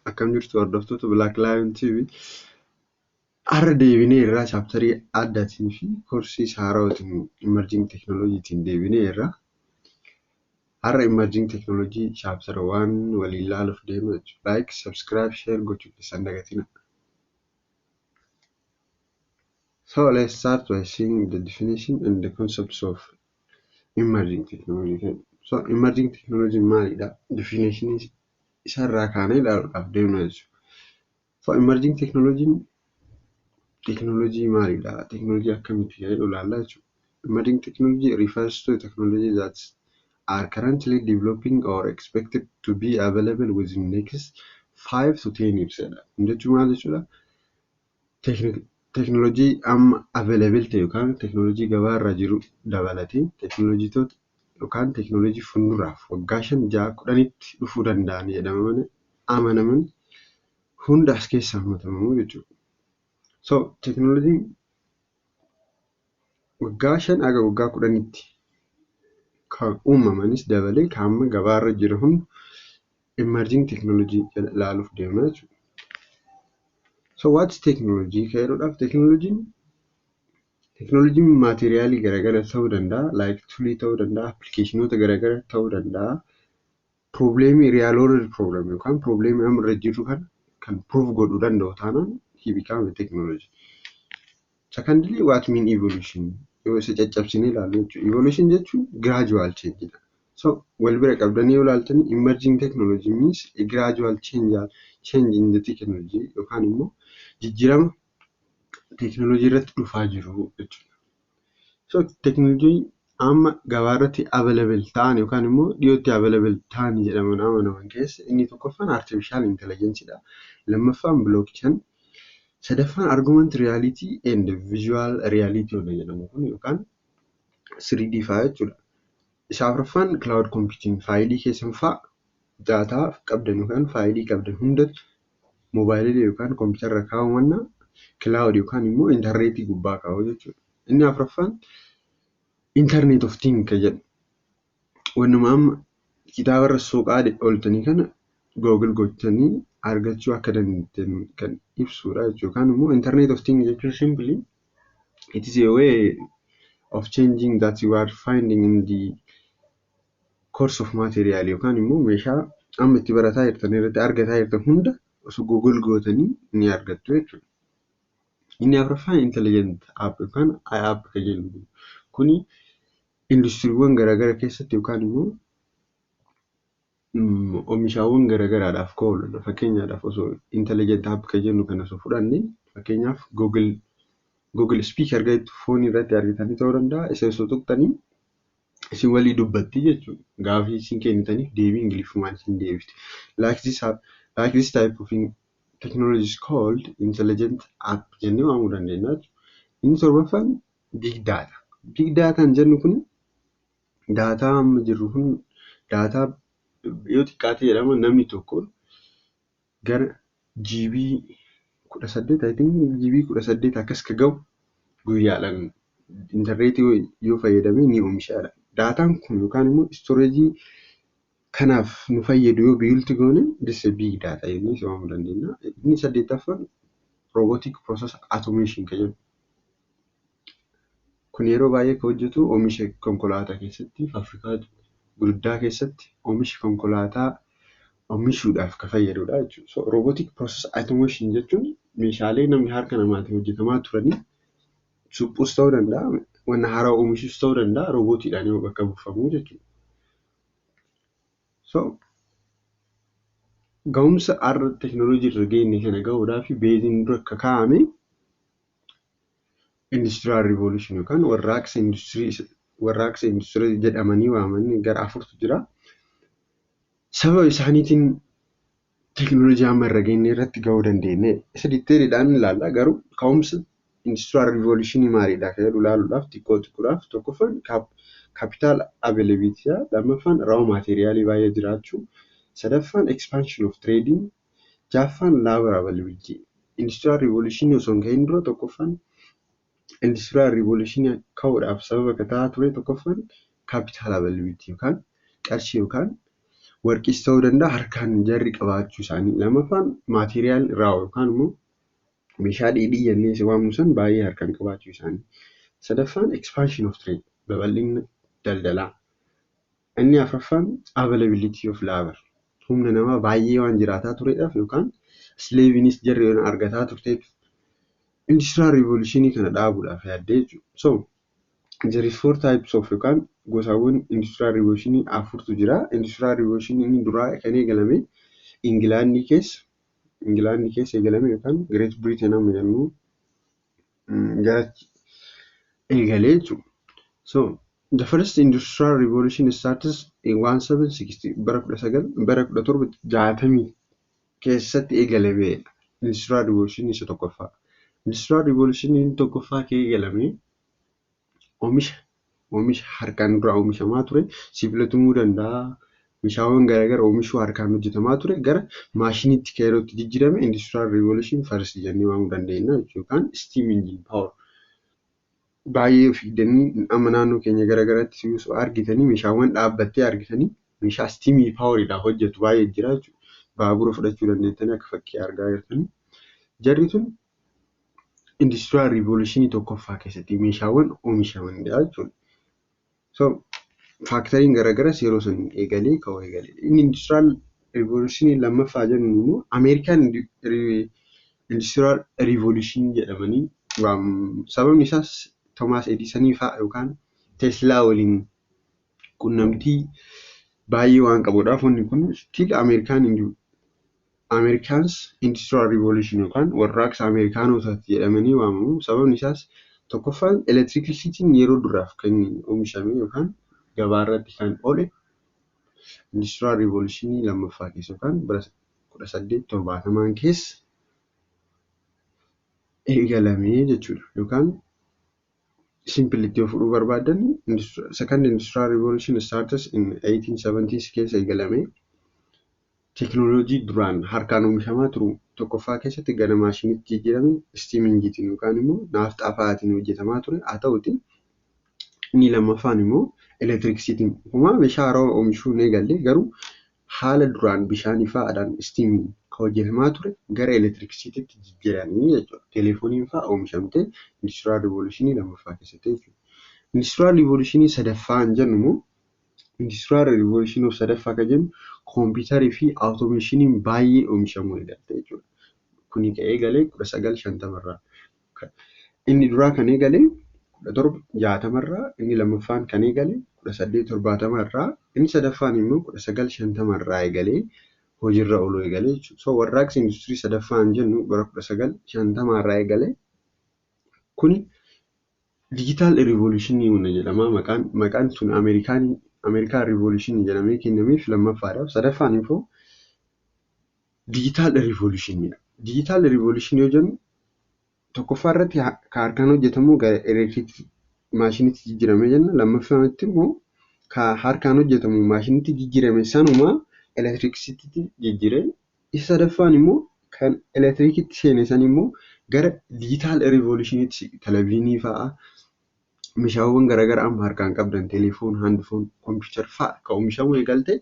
akkam jirtu hordoftoota Black Lion TV. Har'a deebinee irraa chaaptarii addaatiin fi koorsii haaraatiin emerging technologytiin deebinee irraa har'a emerging technology chapter 1 waliin ilaaluuf deemna. Like, subscribe, share gochuu keessan dagatina. So let's start by seeing the definition and the concepts of emerging technology. So emerging technology maalidha? Definition isarraa kaanee ilaaluudhaaf deemna jechuudha. So emerging technology maalidha? Technology akkamitti jedhu ilaallaa jechuudha. Emerging technology refers to technology that are currently developing or expected to be available within next 5 to 10 years. Jechuun maal jechuudha? Technology amma available ta'e yookaan technology gabaarra jiru dabalatee technologytoota yookaan technology fuulduraaf waggaa 5-10tti dhufuu danda'an jedhamanii amanaman hunda as keessaa hamatamu jechuudha. So technology waggaa 5 hanga waggaa 10tti kan uumamanis dabalee kan amma gabaarra jiru hundi emerging technology ilaaluuf deemna jechuudha. So what's technology? Technology materiaalii garaagaraa ta'uu danda'a, like toolii ta'uu danda'a, applicationoota garaagaraa ta'uu danda'a. Problemii real world problem yookaan problemii amma jiru kan prove godhuu danda'u taanaan he become a technology. Secondly, what mean evolution? Yoo isa caccabsinee ilaallu jechuudha. Evolution jechuun gradual change dha. So wal bira qabdanii yoo ilaaltanii emerging technology means a gradual change in the technology yookaan immoo jijjiirama technology irratti dhufaa jiru jechuudha. So technology amma gabaarratti available ta'an yookaan immoo dhiyootti available ta'an jedhaman amanaman keessa inni tokkoffaan artificial intelligence dha. Lammaffaan blockchain, sadaffaan augmented reality and visual reality jedhamu kun yookaan 3D fa'aa jechuudha. Isa afuraffaan cloud computing, faayilii keessan fa'aa daataa qabdan yookaan faayilii qabdan hundatti moobaayilii yookaan kompiitarra kaawwannaa cloud yookaan immoo intarneetii gubbaa kaa'u jechuudha. Inni afuraffaan internet of things jedhu wannuma amma kitaabarra soqaa ooltanii kana google gochtanii argachuu akka dandeettan kan ibsudha jechuudha. Yookaan immoo internet of things jechuun simply it is a way of changing that you are finding in the course of material yookaan immoo meeshaa amma itti barataa jirtan irratti argataa jirtan hunda osoo google gootanii ni argattu jechuudha. Inni afuraffaan intelligent app yookaan app kan jedhu kuni industiriiwwan garaagaraa keessatti yookaan immoo oomishaawwan garaagaraadhaaf oolu. Fakkeenyaadhaaf osoo intelligent app kan jennu kana osoo fudhanne fakkeenyaaf google speaker ga'eetu foonii irratti argitanii ta'uu danda'a. Isa osoo tuqxanii isin walii dubbatti jechuudha. Gaafii isin kennitaniif deebii ingiliffumaan isin deebifti. Like this type of technology is called intelligent app jennee waamuu dandeenya. Inni torbaffaan big data. Big data jennu kun daataa amma jirru kun daataa yoo xiqqaate jedhama namni tokko gara GB 18 I think GB 18 akkas ka ga'u guyyaadhaan intarneetii yoo fayyadame ni oomishaadha. Daataan kun yookaan immoo storage kanaaf nu fayyadu yoo build goone this is big data jennee waamuu dandeenya. Inni 8ffaan robotic process automation kan jedhu. Kun yeroo baay'ee kan hojjetu oomisha konkolaataa keessatti Afrikaa guddaa keessatti oomisha konkolaataa oomishuudhaaf kan fayyadudha jechuudha. So robotic process automation jechuun meeshaalee namni harka namaatiin hojjetamaa turanii suphuus ta'uu danda'a, wanna haaraa oomishuus ta'uu danda'a, robootiidhaan yoo bakka buufamu jechuudha. So ga'umsa har'a teknooloojii irra geenye kana ga'uudhaaf beeziin dura akka kaa'ame industrial revolution yookaan warraaqsa industirii jedhamanii waamanii gara 4tu jira. Sababa isaaniitiin teknooloojii amma irra geenye irratti ga'uu dandeenye isa diteeriidhaan ilaalla. Garuu ka'umsa industrial revolution maalidha kan jedhu ilaaluudhaaf xiqqoodhaaf tokkoffaan capital availability, lammaffaan raw materiaalii baay'ee jiraachuu, sadaffaan expansion of trading, jaffaan labor availability. Industrial revolution osoo hin gahin dura tokkoffaan industrial revolution ka'uudhaaf sababa kan ta'aa ture tokkoffaan capital availability yookaan qarshii yookaan warqis ta'uu danda'a harkaan jarri qabaachuu isaanii. Lammaffaan maatiriyaal irraa yookaan immoo meeshaa dheedhii jennee isa waamnu san baay'ee harkaan qabaachuu isaanii. Sadaffaan expansion of trade babal'ina daldalaa. Inni afuraffaan availability of labor humna namaa baay'ee waan jiraataa turedhaaf yookaan slavenis jarri argataa turteef industrial revolutionii kana dhaabuudhaaf yaaddee jechuudha. So there is 4 types of yookaan gosaawwan industrial revolutionii afurtu jira. Industrial revolutionii inni duraa kan eegalame Ingilaandii keessa eegalame yookaan Great Britain amma jennu gara eegalee jechuudha. So the first industrial revolution starts in 1760 bara 1760 keessatti eegalame industrial revolution isa tokkoffaa. Industrial revolution inni tokkoffaa kee eegalame oomisha harkaan dura oomishamaa ture sibiila tumuu danda'a. Meeshaawwan garaagaraa oomishuu harkaan hojjetamaa ture gara maashiniitti yerootti jijjiirame industrial revolution first jennee waamuu dandeenya yookaan steam engine power. Baay'ee fiigdanii amma naannoo keenya garaagaraatti yoo argitanii meeshaawwan dhaabbattee argitanii meeshaa steam poweridhaan hojjetu baay'ee jira jechuudha. Baabura fudhachuu dandeettanii akka fakkii argaa jirtanii. Jarri tun industrial revolutionii tokkoffaa keessatti meeshaawwan oomishamanidha jechuudha. So faaktoriin garaagaras yeroo san eegalee ka'uu eegalee. Inni industrial revolutionii lammaffaa jennu immoo American industrial revolution jedhamanii waamu. Sababni isaas Thomas Edison fa'aa yookaan Tesla waliin qunnamtii baay'ee waan qabuudhaaf wanni kun still Americans industrial revolution yookaan warraaqsa Ameerikaanotaatti jedhamanii waamamu. Sababni isaas tokkoffaan electricity yeroo duraaf kan oomishame yookaan gabaa irratti kan oole industrial revolutionii lammaffaa keessa yookaan bara 1870 keessa eegalame jechuudha. Yookaan simply yoo fudhuu barbaadan second industrial revolution starts in 1870s keessa eegalame. Teknooloojii duraan harkaan oomishamaa turu tokkoffaa keessatti gara maashiniitti jijjiirame steam engine yookaan immoo naafxaa fa'aatiin hojjetamaa ture. Haa ta'uti inni lammaffaan immoo electricity meeshaa haaraa oomishuun eegalle garuu haala duraan bishaanii fa'aadhaan steamiin kan hojjetamaa ture gara electricitytti jijjiiranii jechuudha. Telefooniin fa'aa oomishamte industrial revolutionii lammaffaa keessatti jechuudha. Industrial revolutionii sadaffaan jennu immoo industrial revolution sadaffaa kan jennu kompiitarii fi automationiin baay'ee oomishamuu eegalte jechuudha. Kuni kan eegale 1950 irraa. Inni duraa kan eegale 1760 irraa, inni lammaffaan kan eegale 1870 irraa, inni sadaffaan immoo 1950 irraa eegalee hojiirra ooluu eegale jechuudha. So warraaqsi industirii sadaffaan jennu bara 1950 irraa eegale. Kuni digital revolutionii jedhama. Maqaan sun American revolution jedhamee kennameef lammaffaadhaaf. Sadaffaan immoo digital revolutionidha. Digital revolution yoo jennu tokkoffaa irratti kan harkaan hojjetamu gara electric maashiniitti jijjiirame jenna. Lammaffaatti immoo kan harkaan hojjetamu maashiniitti jijjiirame sanuma electricity jijjiire. Isa sadaffaan immoo kan electricitti seene san immoo gara digital revolutionitti televizyinii fa'aa meeshaawwan garaagaraa amma harkaan qabdan telefoon, handfoon, kompiitar fa'aa kan oomishamuu eegalte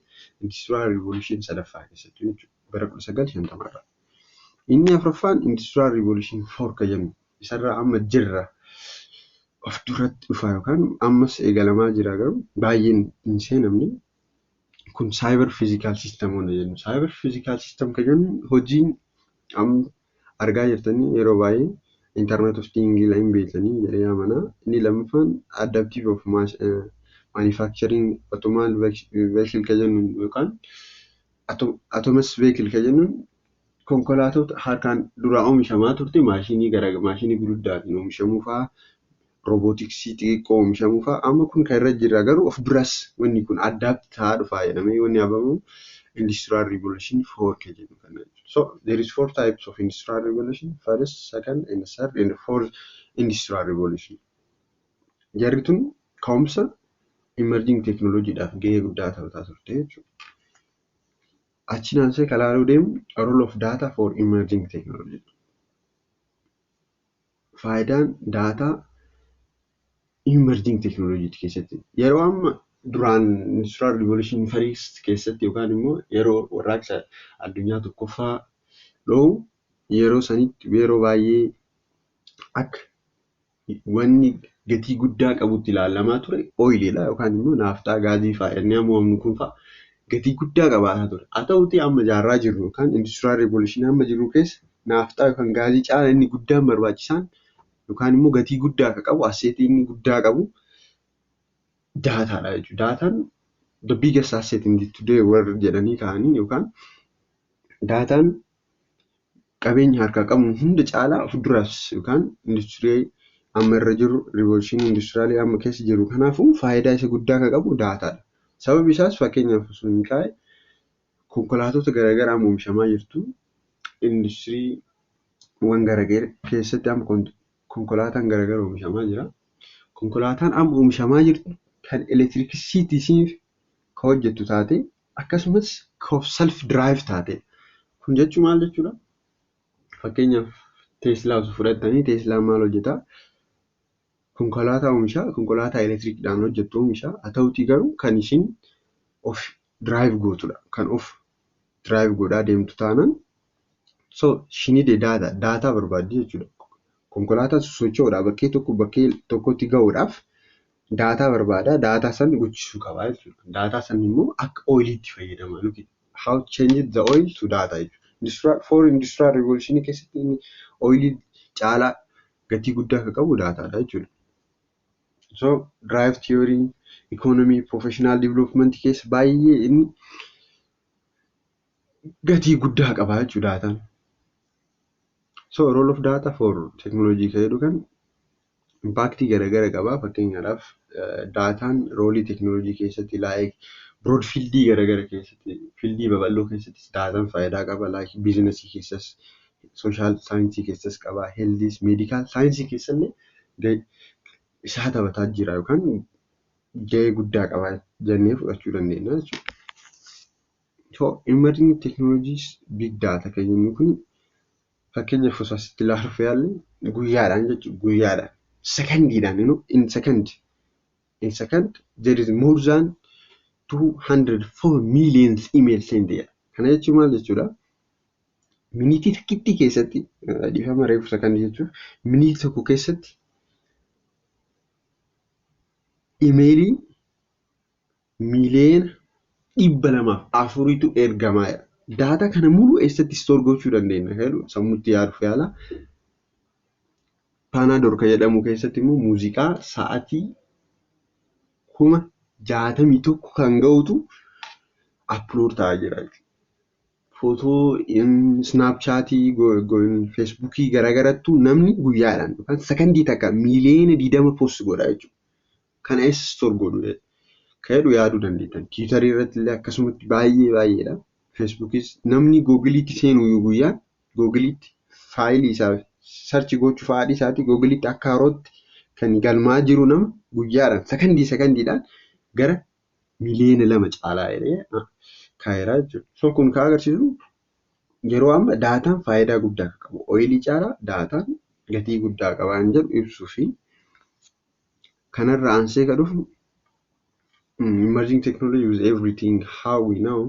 industrial revolution sadaffaa keessatti jechuudha. Bara 1950 irraa. Inni afuraffaan industrial revolution 4 kan jennu isarraa amma jirra of duratti dhufaa yookaan ammas eegalamaa jira garuu baay'een hin seenamne. Kun cyber physical system jennu. Cyber physical system kan jennu hojiin amma argaa jirtanii yeroo baay'ee internet of things line beekanii jedhee yaamana. Inni lammaffaan adaptive of manufacturing automatic vehicle kan jennu yookaan autonomous vehicle kan jennu konkolaattota harkaan dura oomishamaa turte maashinii guddaatiin oomishamuu fa'aa robotiksii xixiqqoo oomishamuu fa'aa amma kun kan irra jira garuu of duras wanni kun adapt ta'aa dhufaa jedhamee wanni abamu industrial revolution 4 kan jennu kana. So there is 4 types of industrial revolution: first, second, and third, and fourth industrial revolution. Jarri tun ka'umsa emerging technologyidhaaf gahee guddaa taphataa turte jechuudha. Achiin ansee kalaaluu deemu role of data for emerging technology. Faayidaan daataa emerging technology keessatti yeroo amma duraan industrial revolution first keessatti yookaan immoo yeroo warraaqsa addunyaa tokkoffaa dhohu yeroo sanitti yeroo baay'ee akka wanni gatii guddaa qabutti ilaalamaa ture ooyiliidha yookaan immoo naaftaa gaazii fa'a inni ammoo kun fa'a gatii guddaa qabaataa ture. Haa ta'uutii amma jaarraa jirru yookaan industrial revolution amma jirru keessa naaftaa yookaan gaazii caala inni guddaan barbaachisaan yookaan immoo gatii guddaa akka qabu asseetii inni guddaa qabu daataadha jechuudha. Daataan the biggest asset in today world jedhanii kaa'anii yookaan daataan qabeenya harkaa qabu hunda caalaa of duraas yookaan industirii amma irra jiru revolution industrialii amma keessa jiru kanaafuu faayidaa isa guddaa akka qabu daataadha. Sababi isaas fakkeenyaaf osoo hin kaa'e konkolaatota garaagaraa oomishamaa jirtu industiriiwwan garaagara keessatti amma konkolaataan garaagara oomishamaa jira. Konkolaataan amma oomishamaa jirtu kan elektirikisiitiisiif kan hojjettu taate akkasumas kan self drive taate. Kun jechuun maal jechuudha? Fakkeenyaaf Teeslaa osoo fudhattanii Teeslaan maal hojjetaa? Konkolaataa oomishaa, konkolaataa elektiriikidhaan hojjettu oomishaa. Haa ta'uutii garuu kan ishiin of drive gootudha. Kan of drive godhaa deemtu taanaan ishiin daataa barbaaddi jechuudha. Konkolaataa socho'uudhaaf bakkee tokkotti gahuudhaaf daataa barbaada. Daataa san guddisuu qabaa jechuudha. Daataa san immoo akka ooyiliitti fayyadama. How change the oil to data jechuudha. For industrial revolution keessatti inni ooyilii caalaa gatii guddaa akka qabu daataadha jechuudha. So drive theory, economy, professional development keessa baay'ee inni gatii guddaa qaba jechuudha daataan. So role of data for technology kan jedhu kan impactii garaagara qaba. Fakkeenyaaf daataan roolii teknoolojii keessatti broad fieldii garaagara keessatti fieldii babal'oo keessattis daataan faayidaa qaba. Biizinasii keessas, sooshaal saayinsii keessas qaba. Heeldiis, meedikaal saayinsii keessallee isaa taphataa jira yookaan gahee guddaa qaba jennee fudhachuu dandeenya jechuudha. So emerging technologies big data kan jennu kun fakkeenyaaf osoo asitti ilaaluuf yaalle guyyaadhaan jechuudha. Guyyaadhaan sekandiidhaan in second there is more than 204 million email sent jedha. Kana jechuun maal jechuudha? Miniitii tokkitti keessatti dhiifama reefu sekandii jechuun miniitii tokko keessatti imeelii miiliyoona 204tu ergamaa jira. Daataa kana mulu eessatti store gochuu dandeenya jedhu sammuutti yaaduuf yaala. Paanadoor kan jedhamu keessatti immoo muuziqaa sa'aatii 61,000 kan ga'utu upload ta'aa jira. Footoo snaapchaatii, feesbuukii garaagarattuu namni guyyaadhaan yookaan sekandii takka miiliyoona 20 post godha jechuudha. Kana eessa store godhu kan jedhu yaaduu dandeettan. Tiwiitarii irratti illee akkasumatti baay'eedha. Feesbuukis namni googiliitti seenuu guyyaan googiliitti faayilii isaa sarchi gochuuf haadhi isaatii googiliitti akka harootti kan galmaa jiru nama guyyaadhaan sekandiidhaan gara miiliyoona 2 caalaa jedhee kaayeraa jechuudha. So kun kan agarsiisu yeroo amma daataan faayidaa guddaa qabu. Ooyilii caalaa daataan gatii guddaa qabaan jedhu ibsuu fi kanarra aansee kan dhufu emerging technology with everything how we know,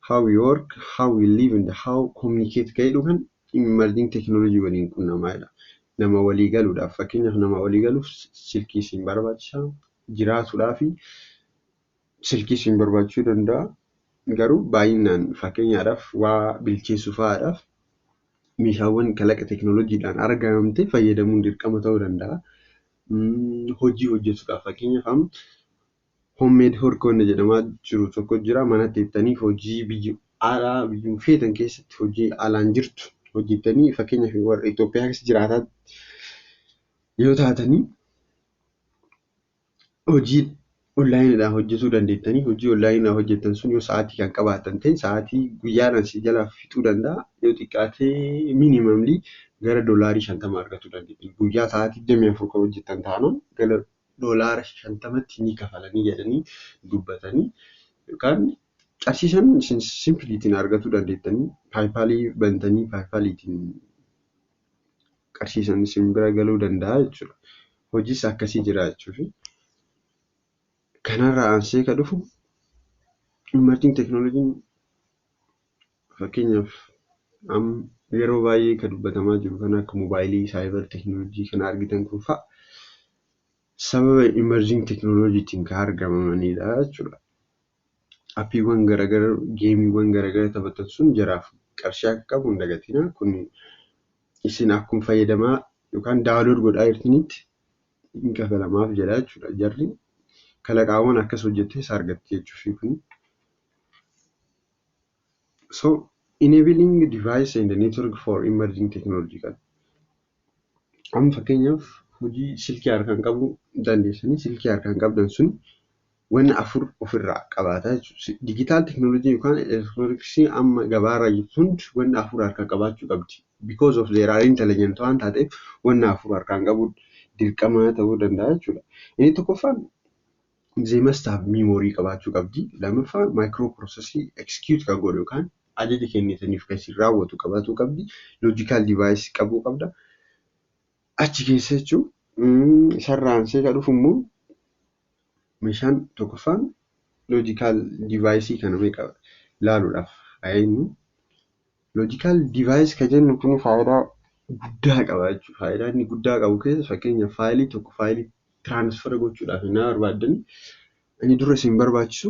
how we work, how we live and how communicate kan jedhu kan emerging technology waliin qunnamaadha. Nama walii galuudhaaf fakkeenyaaf nama walii galuuf silkii siin barbaachisa jiraatuudhaaf silkii siin barbaachuu danda'a. Garuu baay'inaan fakkeenyaadhaaf waa bilcheessuu fa'aadhaaf meeshaawwan kalaqa teknooloojiidhaan argamte fayyadamuun dirqama ta'uu danda'a. Hojii hojjechuudhaaf fakkeenyaaf homemade horkoonni jedhamaa jiru tokko jira. Mana teessanii hojii biyya feetan keessatti hojii alaan jirtu hojjettanii fakkeenyaaf warra Itoophiyaa keessa jiraatan yoo taatanii hojii onlaayiniidhaan hojjetuu dandeettanii hojii onlaayiniidhaan hojjettan sun yoo sa'aatii kan qabaatan ta'e sa'aatii guyyaadhaan si jalaa fixuu danda'a. Yoo xiqqaatee miinimamlii gara $50 argachuu dandeettan. Guyyaa sa'aatii 24 kan hojjettan taanaan gara $50tti ni kafalanii jedhanii dubbatanii yookaan qabsiisan simpliitiin argachuu dandeettanii paayipaalii bantanii paayipaliitiin qabsiisan isin bira galuu danda'a jechuudha. Hojiis akkasii jira jechuudha. Kanarraa aansee kan dhufu emerging teknooloojiin fakkeenyaaf yeroo baay'ee kan dubbatamaa jiru kan akka moobaayilii, saayibar teknooloojii kan argitan kun fa'a sababa emerging teknooloojiitiin kan argamanidha jechuudha. Appiiwwan garaagaraa, geemiiwwan garaagaraa taphatan sun jaraaf qarshii akka qabu hin dagatina. Kun isin akkuma fayyadamaa yookaan daawunlood godhaa jirtanitti hin kafalamaaf jedha jechuudha. Jarri kalaqaawwan akkas hojjettes argatti jechuufi kun. So enabling device and the network for emerging technology kan. Amma fakkeenyaaf hojii silkii harkaan qabuu dandeessanii silkii harkaan qabdan sun wanna afur ofirraa qabaata jechuudha. Digitaal teknooloojii yookaan elektirooniksii amma gabaarra jirtu hundi wanna afur harkaan qabaachuu qabdi. Because of their intelligent waan taateef wanna afur harkaan qabuun dirqama ta'uu danda'a jechuudha. Inni tokkoffaan they must have memory qabaachuu qabdi. Lammaffaan microprocessor execute kan godhu yookaan ajaja kennitaniif kan isin raawwatu qabaachuu qabdi. Logical device qabuu qabda. Achi keessa jechuun isarraa aansee kan dhufu immoo meeshaan tokkoffaan logical device kana meeqa ilaaluudhaaf fayyadamnu. Logical device kan jennu kun faayidaa guddaa qaba jechuudha. Faayidaa inni guddaa qabu keessa fakkeenyaaf faayilii tokko faayilii transfer gochuudhaaf na barbaaddan inni dura isin barbaachisu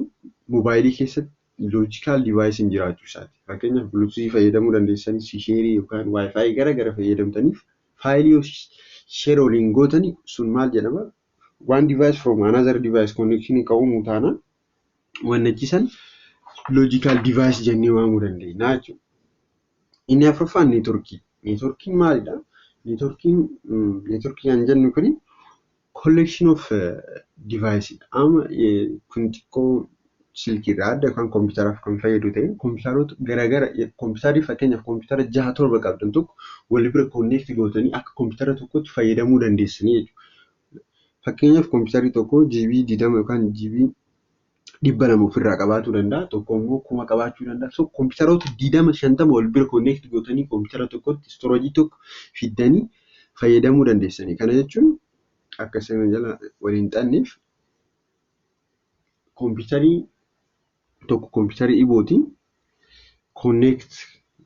moobaayilii keessatti logical device hin jiraachuu isaati. Fakkeenyaaf bluetooth fayyadamuu dandeessanii sheerii yookaan wifi garaagaraa fayyadamtaniif faayilii share waliin gootanii sun maal jedhama? One device from another device connection qabu taana wannachisan logical device jennee waamuu dandeenya jechuudha. Inni afuraffaan neetworkii. Neetworkiin maalidha? Neetworkii kan jennu kuni collection of device. Amma kun xiqqoo silkiirraa adda yookaan koompitaraaf kan fayyadu ta'e koompitaroota garaagaraa koompitarii fakkeenyaaf koompitara 6-7 qabdan tokko wal bira connect gootanii akka koompitara tokkotti fayyadamuu dandeessanii jechuudha. Fakkeenyaaf koompitarii tokko GB 20 yookaan GB 200 ofirraa qabaachuu danda'a. Tokko immoo 1000 qabaachuu danda'a. So koompitaroota 20-50 wal bira connect gootanii koompitara tokkotti storage tokko fiddanii fayyadamuu dandeessanii. Kana jechuun akka isin jala waliin xanneef koompitarii tokko koompitarii ibootiin connect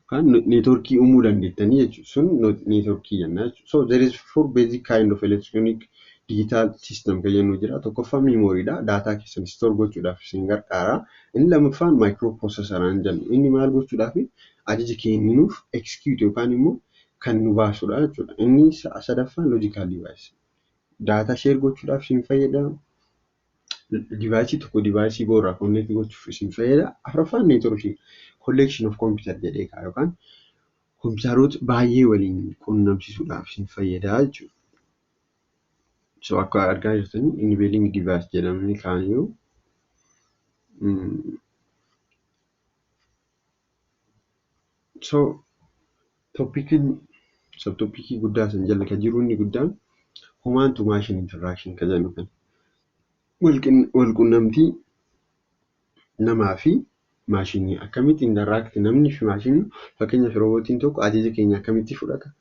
kan networkii uumuu dandeettanii jechuudha. Sun networkii jenna jechuudha. So there is four basic kind of electronic digital system kan jennu jira. Tokkoffaan memoryidha. Daataa keessan store gochuudhaaf isin gargaara. Inni lammaffaan microprocessoraan jennu. Inni maal gochuudhaaf ajaja kennuuf execute yookaan immoo kan nu baasudha jechuudha. Inni sadaffaan logical device. Daataa share gochuudhaaf isin fayyada. Device tokko device boorraa connect gochuuf isin fayyada. Afuraffaan networkii collection of computer jedhee kaa yookaan koompitaroota baay'ee waliin quunnamsiisuudhaaf isin fayyada jechuudha. So akka argaa jirtanii enabling device jedhamanii kaaniyyuu so subtopiikii guddaa san jala kan jiru inni guddaan human to machine interaction kan jennu kan wal quunnamtii namaa fi maashinii akkamitti interact namni fi maashinii fakkeenyaaf roobootiin tokko ajaja keenya akkamitti fudhata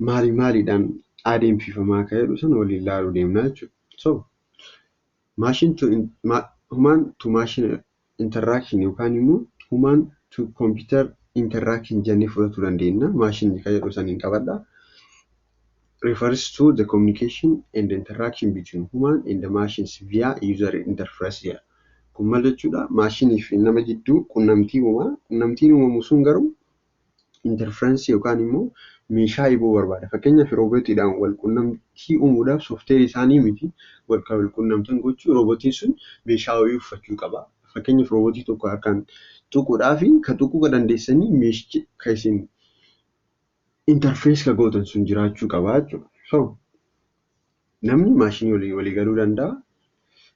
maaliidhaan adeemsifamaa kan jedhu sana waliin ilaaluu deemna jechuudha. So human to machine interaction yookaan immoo human to computer interaction jennee fudhachuu dandeenya. Maashinii kan jedhu saniin qabadha. Refers to the communication and interaction between human and the machines via user interface. Kun maal jechuudha? Maashinii fi nama jidduu quunnamtii uumaa. Quunnamtiin uumamu sun garuu interference yookaan immoo meeshaa ibuu barbaada. Fakkeenyaaf roobootiidhaan wal quunnamtii uumuudhaaf soofteerii isaanii miti wal quunnamtan gochuu roobootiin sun meeshaa wayii uffachuu qaba. Fakkeenyaaf roobootii tokko harkaan tuquudhaa fi kan tuquu dandeessanii meeshaa kan isin interface kan gootan sun jiraachuu qaba jechuudha. So namni maashinii waliin walii galuu danda'a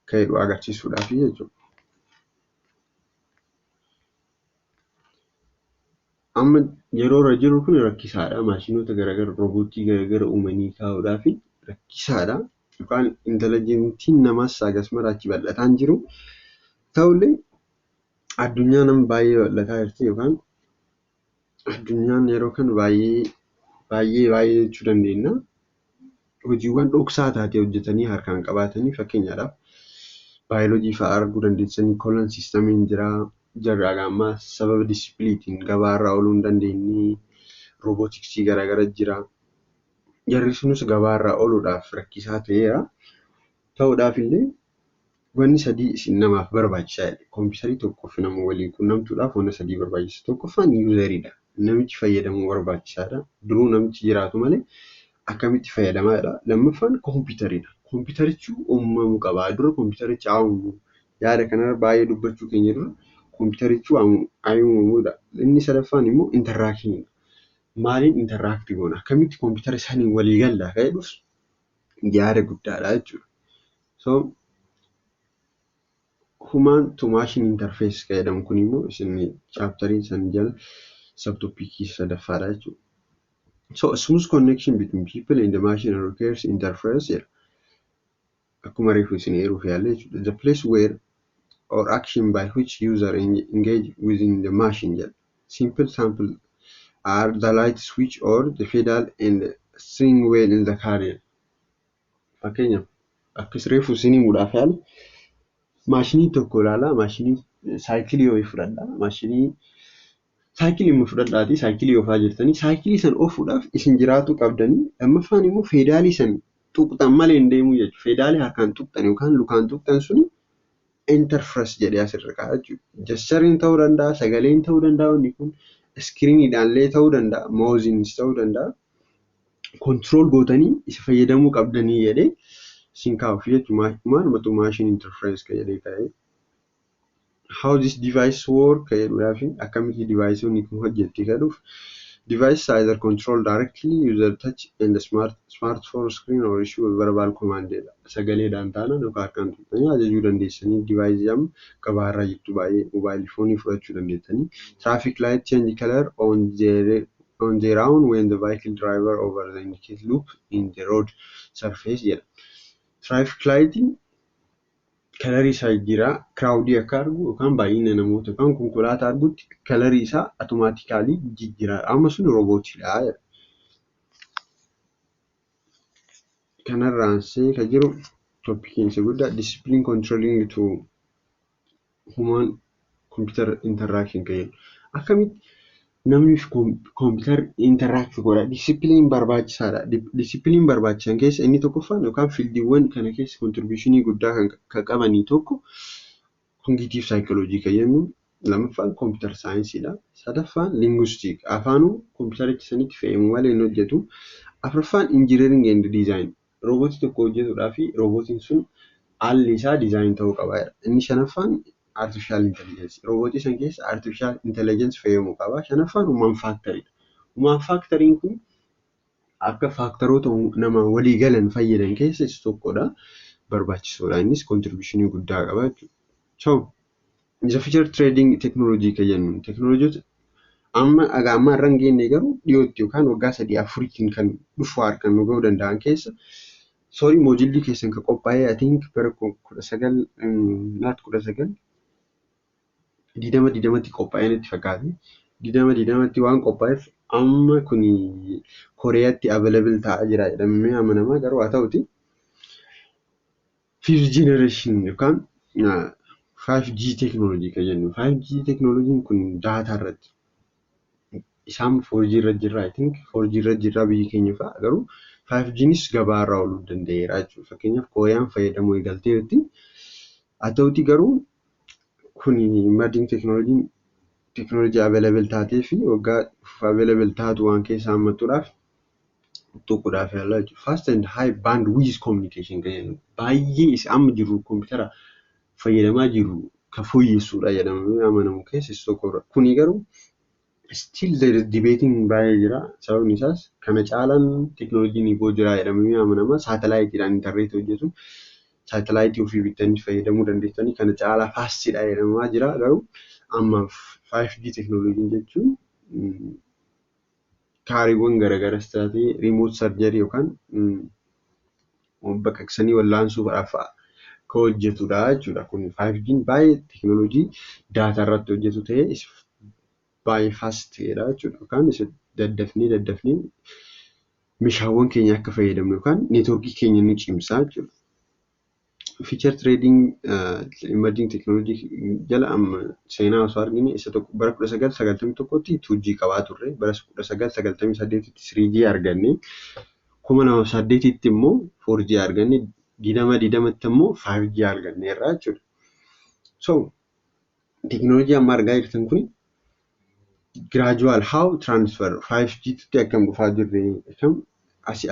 kan jedhu agarsiisuudhaaf jechuudha. Amma yeroo irra jiru kun rakkisaadha. Maashinoota garaagaraa roobootii garaagaraa uumanii kaa'uudhaaf rakkisaadha. Yookaan intelijentiin namaas akkasuma achi bal'ataa hin jiru. Ta'ullee addunyaan nama baay'ee bal'ataa jirti yookaan addunyaan yeroo kan baay'ee jechuu dandeenya. Hojiiwwan dhoksaa taatee hojjetanii harkaan qabaatanii fakkeenyaadhaaf baayoloojii fa'aa arguu dandeessanii colon systemiin jira. Jarri ammaa sababa disipiliitiin gabaarraa ooluu hin dandeenye roobootiksii garaagaraa jira. Jarri sunis gabaarraa ooluudhaaf rakkisaa ta'eera. Ta'uudhaaf illee wanni sadii isin namaaf barbaachisaadha. Kompiitarii tokkoof nama waliin quunnamtuudhaaf wanna sadii barbaachisa. Tokkoffaan yuuzeriidha. Namichi fayyadamuu barbaachisaadha. Duruu namichi jiraatu malee akkamitti fayyadamaadha. Lammaffaan kompiitariidha. Kompiitarichi uumamuu qaba. Dura kompiitarichi uumamu yaada kanarra baay'ee dubbachuu keenya dura kompiitarichi uumamudha. Inni sadaffaan immoo interaakshiniidha. Maaliin interaaktii goona? Akkamitti kompiitara isaanii walii galla jedhus yaada guddaadha jechuudha. So human to machine interface jedhamu kun immoo isin chaaptarii san jala subtopiikii sadaffaadha jechuudha. So a smooth connection between people and the machine requires interface jedha. Akkuma reefu isin eeruuf yaalla jechuudha. The place where or action by which user engage within the machine jedha. Simple sample are the light switch or the pedal and the steering wheel in the car. Fakkeenyaaf akkas reefu isin himuudhaaf yaalla. Maashinii tokko ilaala. Maashinii saayikilii wayii fudhadha. Maashinii saayikilii immoo fudhadhaati. Saayikilii oofaa jirtanii saayikilii san oofuudhaaf isin jiraatu qabdanii. Lammaffaan immoo feedaalii san tuqxan malee hin deemuu jechuudha. Feedaalii harkaan tuqxan yookaan lukaan tuqxan suni interface jedhee asirra kaa'aa jechuudha. Jastariin ta'uu danda'a, sagaleen ta'uu danda'a, wanni kun iskiriiniidhaallee ta'uu danda'a, mooziinis ta'uu danda'a. Control gootanii isa fayyadamuu qabdanii jedhee isin kaa'uuf jechuudha. Maalumatu machine interface jedhee kaa'ee. How this device work jedhuudhaaf akkamitti deviceonni kun hojjetti jedhuuf. Devices either control directly user touch and the smartphone screen or issue a verbal command jedha. Sagaleedhaan taanaan yookaan harkaan tuqxanii ajajuu dandeessanii device amma gabaarraa jirtu baay'ee mobile phone fudhachuu dandeessanii. Traffic light change color on their own when the vehicle driver over the indicated loop in the road surface jedha. Traffic light kalarii isaa jira. Crowdii akka argu yookaan baay'ina namoota yookaan konkolaataa argutti kalarii isaa automaatikaalii jijjiira. Amma sun roobootiidha. Kanarraan see kan jiru toppikiin isa guddaa discipline controlling to human computer interaction kan jedhu. Akkamitti namni computer interact godha. Discipline barbaachisaadha. Discipline barbaachisan keessa inni tokkoffaan yookaan fiildiiwwan kana keessa contributionii guddaa kan qabanii tokko cognitive psychology kan jennu. Lammaffaan computer scienceidha. Sadaffaan linguistic afaanuu computerichi sanitti fe'amu malee hin hojjetu. Afuraffaan engineering and design roobootii tokko hojjetuudhaaf roobootiin sun haalli isaa design ta'uu qaba. Inni shanaffaan artificial intelligence roobootii san keessa artificial intelligence fe'amuu qaba. Shanaffaan human factoryidha. Human factory'n kun akka faaktaroota nama walii galan fayyadan keessa isa tokkodha. Barbaachisoodha. Innis contributionii guddaa qaba jechuudha. So the future trading technology kan jennu teknooloojiiwwan amma irra hin geenye garuu dhiyootti yookaan waggaa 3-4 kan dhufu harkaan nu ga'uu danda'an keessa moojilli keessan kan qophaa'ee I think bara 19 qophaa'ee natti fakkaate. 20 waan qophaa'eef amma kuni Kooriyaatti available ta'aa jira jedhamee amanamaa garuu haa ta'uti. 5th generation yookaan 5G technology kan jennu. 5G technology kun daataa irratti isaan 4G irra jirra I think 4G irra jirra biyyi keenya fa'a garuu 5G'nis gabaarraa ooluu danda'eera jechuudha. Fakkeenyaaf Kooriyaan fayyadamuu eegalteetti. Haa ta'uti garuu kun emerging technology available taatee fi waggaa available taatu waan keessa hammattuudhaaf tokkodhaaf yaala jechuudha. Fast and high bandwidth communication kan jennu baay'ee isa amma jiru kompiitara fayyadamaa jiru kan fooyyessuudha jedhamee amanamu keessa isa tokkodha. Kuni garuu still there is debating baay'ee jira. Sababni isaas kana caalaan teknooloojiin iboo jira jedhamee amanama. Saatalaayitiidhaan intarneetii hojjetu. Saatalaayitii ofii bittanii fayyadamuu dandeessanii kana caalaa faastiidha jedhamaa jira. Garuu amma 5G teknooloojiin jechuun kaariiwwan garaagaras taatee remote surgery yookaan baqaqsanii wallaansuudhaaf kan hojjetudha jechuudha. Kun 5G'n baay'ee teknooloojii daataa irratti hojjetu ta'ee baay'ee fast ta'edha jechuudha. Yookaan isa daddafnee meeshaawwan keenya akka fayyadamnu yookaan neetwoorkii keenya ni cimsaa jechuudha. Feature trading emerging technology jala amma seenaa osoo argine isa tokko bara 1991tti 2G qabaa turre, bara 1998tti 3G arganne, 2008tti immoo 4G arganne, 2020tti immoo 5G arganneerra jechuudha. So teknoolojii amma argaa jirtan kun gradual how transfer 5G tti akkam dhufaa jirre akkam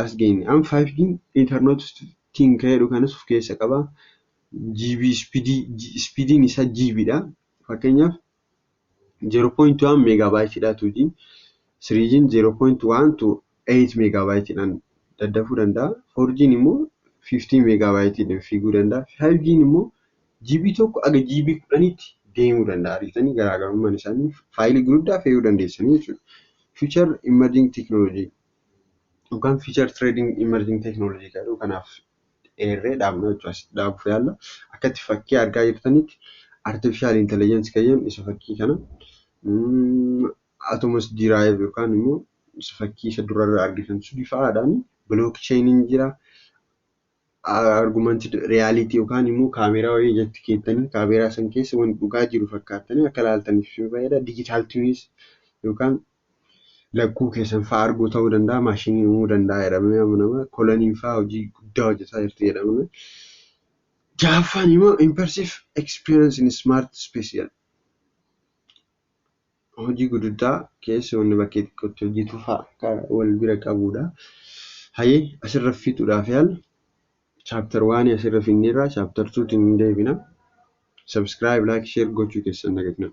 as geenye. Amma 5G internetiin ka'eedhu kanas of keessa qaba. GB speediin isaa GB dha. Fakkeenyaaf 0.1 megabyte dha 2G. 3G 0.1 to 8 megabyte dhaan daddafuu danda'a. 4G immoo 50 megabyte dhaan fiiguu danda'a. 5G immoo GB tokko aga GB 10tti deemuu danda'a. Ariitanii garaagarummaan isaanii faayilii guddaa fe'uu dandeessanii jechuudha. Future emerging technology yookaan future trading emerging technology jedhu kanaaf dheerree dhaabna jechuudha. Dhaabuuf yaalla. Akkatti fakkii argaa jirtanitti artificial intelligence kayyam isa fakkii kana atomus derive yookaan immoo isa fakkii isa durarra argitan suni fa'aadhaan blockchain jira. Argumented reality yookaan immoo kaameraa wayii ijatti keettanii kaameraa san keessa waan dhugaa jiru fakkaatanii akka ilaaltaniif fayyada. Digital twins yookaan lakkuu keessan fa'aa arguu ta'uu danda'a, maashinii uumuu danda'a jedhamee amanama. Koloniin fa'aa hojii guddaa hojjetaa jirti jedhamama. Jaaffaan immoo immersive experience in smart space jedha. Hojii guddaa keessa wanni bakkee xiqqootti hojjetu fa'aa wal bira qabudha. Hayyee asirra fixuudhaaf yaala. Chapter 1 asirra finneerra, chapter 2 tiin deebina. Subscribe, like, share gochuu keessan dagatina.